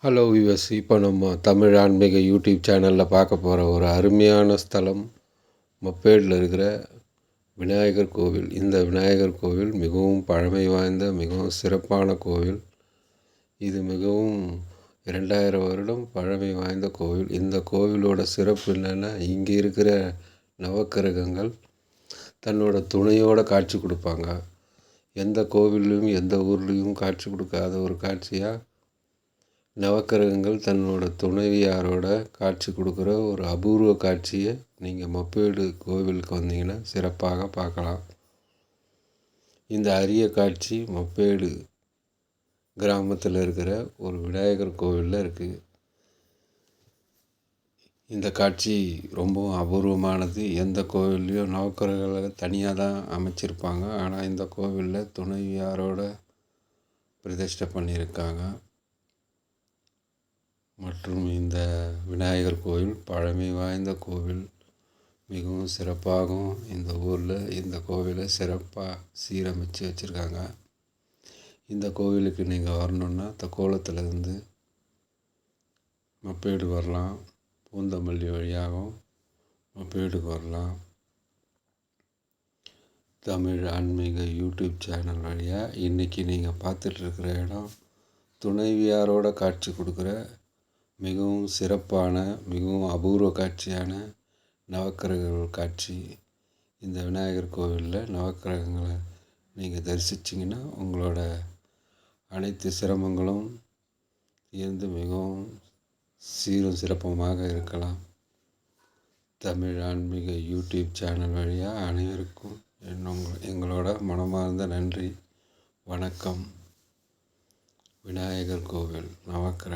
Hello viewers, இப்போ நம்ம தமிழ் ஆன்மீக யூடியூப் சேனலில் பார்க்க போகிற ஒரு அருமையான ஸ்தலம் மப்பேடில் இருக்கிற விநாயகர் கோவில். இந்த விநாயகர் கோவில் மிகவும் பழமை வாய்ந்த மிகவும் சிறப்பான கோவில். இது மிகவும் 2000 வருடம் பழமை வாய்ந்த கோவில். இந்த கோவிலோட சிறப்பு என்னென்னா, இங்கே இருக்கிற நவக்கிரகங்கள் தன்னோட துணையோடு காட்சி கொடுப்பாங்க. எந்த கோவில்லையும் எந்த ஊர்லேயும் காட்சி கொடுக்காத ஒரு காட்சியாக நவக்கிரகங்கள் தன்னோட துணைவியாரோட காட்சி கொடுக்குற ஒரு அபூர்வ காட்சியை நீங்கள் மப்பேடு கோவிலுக்கு வந்தீங்கன்னா சிறப்பாக பார்க்கலாம். இந்த அரிய காட்சி மப்பேடு கிராமத்தில் இருக்கிற ஒரு விநாயகர் கோவிலில் இருக்குது. இந்த காட்சி ரொம்பவும் அபூர்வமானது. எந்த கோவில்லையும் நவக்கிரகங்களை தனியாக தான் அமைச்சிருப்பாங்க. ஆனால் இந்த கோவிலில் துணைவியாரோட பிரதிஷ்டை பண்ணியிருக்காங்க. மற்றும் இந்த விநாயகர் கோவில் பழமை வாய்ந்த கோவில். மிகவும் சிறப்பாகவும் இந்த ஊரில் இந்த கோவிலை சிறப்பாக சீரமைச்சு வச்சுருக்காங்க. இந்த கோவிலுக்கு நீங்கள் வரணுன்னா தக்கோலத்திலேருந்து மப்பேடு வரலாம். பூந்தமல்லி வழியாகவும் மப்பேடுக்கு வரலாம். தமிழ் ஆன்மீக யூடியூப் சேனல் வழியாக இன்றைக்கி நீங்கள் பார்த்துட்ருக்கிற இடம் துணைவியாரோட காட்சி கொடுக்குற மிகவும் சிறப்பான மிகவும் அபூர்வ காட்சியான நவக்கிரகங்கள் காட்சி. இந்த விநாயகர் கோவிலில் நவக்கிரகங்களை நீங்கள் தரிசிச்சிங்கன்னா உங்களோட அனைத்து சிரமங்களும் இருந்து மிகவும் சீரும் சிறப்புமாக இருக்கலாம். தமிழ் ஆன்மீக யூடியூப் சேனல் வழியாக அனைவருக்கும் எங்களோட மனமார்ந்த நன்றி. வணக்கம். விநாயகர் கோவில் நவக்கிரகம்.